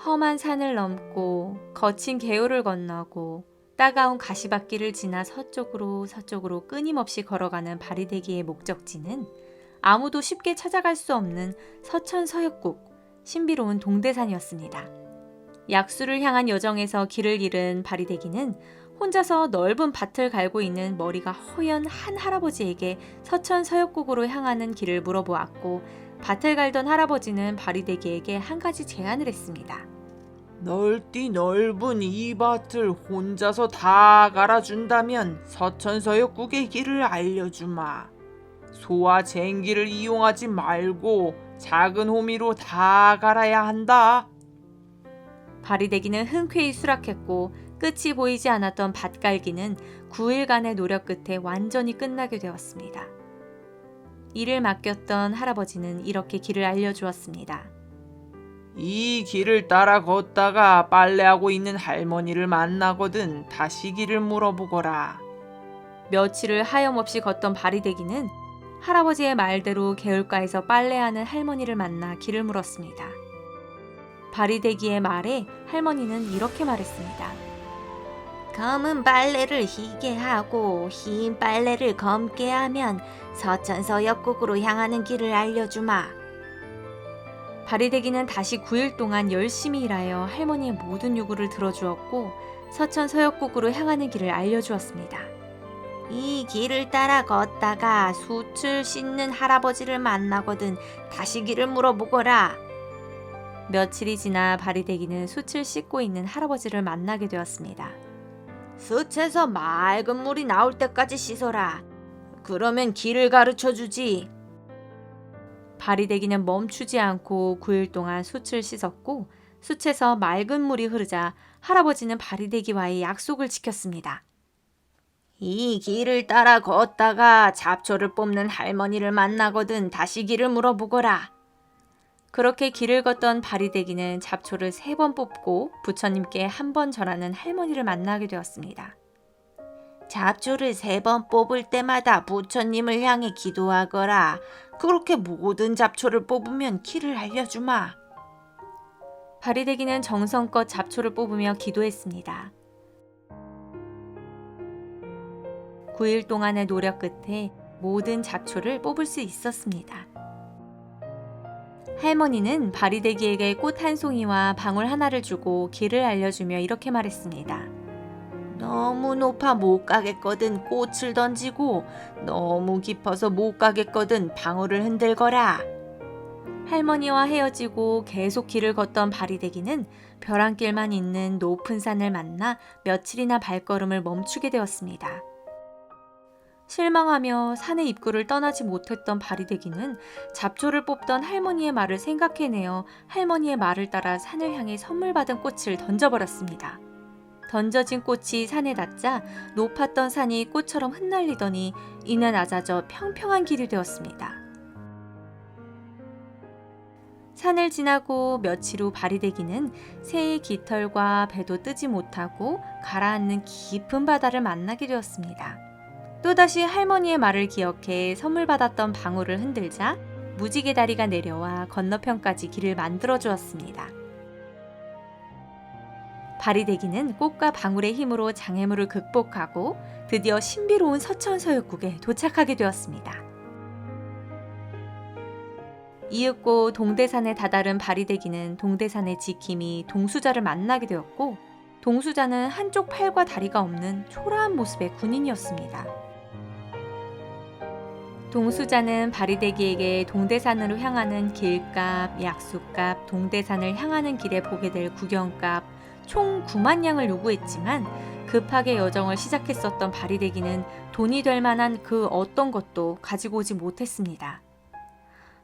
험한 산을 넘고 거친 개울을 건너고 따가운 가시밭길을 지나 서쪽으로 끊임없이 걸어가는 바리대기의 목적지는 아무도 쉽게 찾아갈 수 없는 서천서역국, 신비로운 동대산이었습니다. 약수를 향한 여정에서 길을 잃은 바리대기는 혼자서 넓은 밭을 갈고 있는 머리가 허연 한 할아버지에게 서천서역국으로 향하는 길을 물어보았고, 밭을 갈던 할아버지는 바리대기에게 한 가지 제안을 했습니다. 넓디 넓은 이 밭을 혼자서 다 갈아준다면 서천서역국의 길을 알려주마. 소와 쟁기를 이용하지 말고 작은 호미로 다 갈아야 한다. 바리대기는 흔쾌히 수락했고, 끝이 보이지 않았던 밭갈기는 9일간의 노력 끝에 완전히 끝나게 되었습니다. 일을 맡겼던 할아버지는 이렇게 길을 알려주었습니다. 이 길을 따라 걷다가 빨래하고 있는 할머니를 만나거든 다시 길을 물어보거라. 며칠을 하염없이 걷던 바리대기는 할아버지의 말대로 개울가에서 빨래하는 할머니를 만나 길을 물었습니다. 바리대기의 말에 할머니는 이렇게 말했습니다. 검은 빨래를 희게 하고 흰 빨래를 검게 하면 서천서역국으로 향하는 길을 알려주마. 바리대기는 다시 9일 동안 열심히 일하여 할머니의 모든 요구를 들어주었고, 서천서역국으로 향하는 길을 알려주었습니다. 이 길을 따라 걷다가 숯을 씻는 할아버지를 만나거든 다시 길을 물어보거라. 며칠이 지나 바리대기는 숯을 씻고 있는 할아버지를 만나게 되었습니다. 숯에서 맑은 물이 나올 때까지 씻어라. 그러면 길을 가르쳐 주지. 바리대기는 멈추지 않고 9일 동안 숯을 씻었고, 숯에서 맑은 물이 흐르자 할아버지는 바리대기와의 약속을 지켰습니다. 이 길을 따라 걷다가 잡초를 뽑는 할머니를 만나거든 다시 길을 물어보거라. 그렇게 길을 걷던 바리대기는 잡초를 3번 뽑고 부처님께 한 번 절하는 할머니를 만나게 되었습니다. 잡초를 3번 뽑을 때마다 부처님을 향해 기도하거라. 그렇게 모든 잡초를 뽑으면 길을 알려주마. 바리대기는 정성껏 잡초를 뽑으며 기도했습니다. 9일 동안의 노력 끝에 모든 잡초를 뽑을 수 있었습니다. 할머니는 바리대기에게 꽃 한 송이와 방울 하나를 주고 길을 알려주며 이렇게 말했습니다. 너무 높아 못 가겠거든 꽃을 던지고 너무 깊어서 못 가겠거든 방울을 흔들거라. 할머니와 헤어지고 계속 길을 걷던 바리대기는 벼랑길만 있는 높은 산을 만나 며칠이나 발걸음을 멈추게 되었습니다. 실망하며 산의 입구를 떠나지 못했던 바리대기는 잡초를 뽑던 할머니의 말을 생각해내어 할머니의 말을 따라 산을 향해 선물 받은 꽃을 던져버렸습니다. 던져진 꽃이 산에 닿자 높았던 산이 꽃처럼 흩날리더니 이내 낮아져 평평한 길이 되었습니다. 산을 지나고 며칠 후 바리대기는 새의 깃털과 배도 뜨지 못하고 가라앉는 깊은 바다를 만나게 되었습니다. 또다시 할머니의 말을 기억해 선물 받았던 방울을 흔들자 무지개 다리가 내려와 건너편까지 길을 만들어 주었습니다. 바리대기는 꽃과 방울의 힘으로 장애물을 극복하고 드디어 신비로운 서천서역국에 도착하게 되었습니다. 이윽고 동대산에 다다른 바리대기는 동대산의 지킴이 동수자를 만나게 되었고, 동수자는 한쪽 팔과 다리가 없는 초라한 모습의 군인이었습니다. 동수자는 바리대기에게 동대산으로 향하는 길값, 약수값, 동대산을 향하는 길에 보게 될 구경값 총 9만 양을 요구했지만 급하게 여정을 시작했었던 바리대기는 돈이 될 만한 그 어떤 것도 가지고 오지 못했습니다.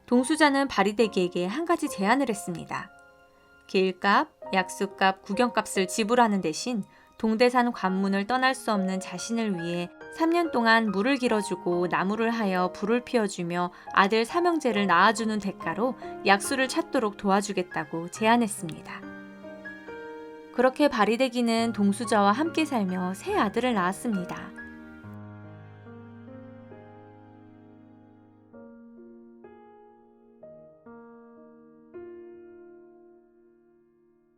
동수자는 바리대기에게 한 가지 제안을 했습니다. 길값, 약수값, 구경값을 지불하는 대신 동대산 관문을 떠날 수 없는 자신을 위해 3년 동안 물을 길어주고 나무를 하여 불을 피워주며 아들 삼형제를 낳아주는 대가로 약수를 찾도록 도와주겠다고 제안했습니다. 그렇게 바리대기는 동수자와 함께 살며 새 아들을 낳았습니다.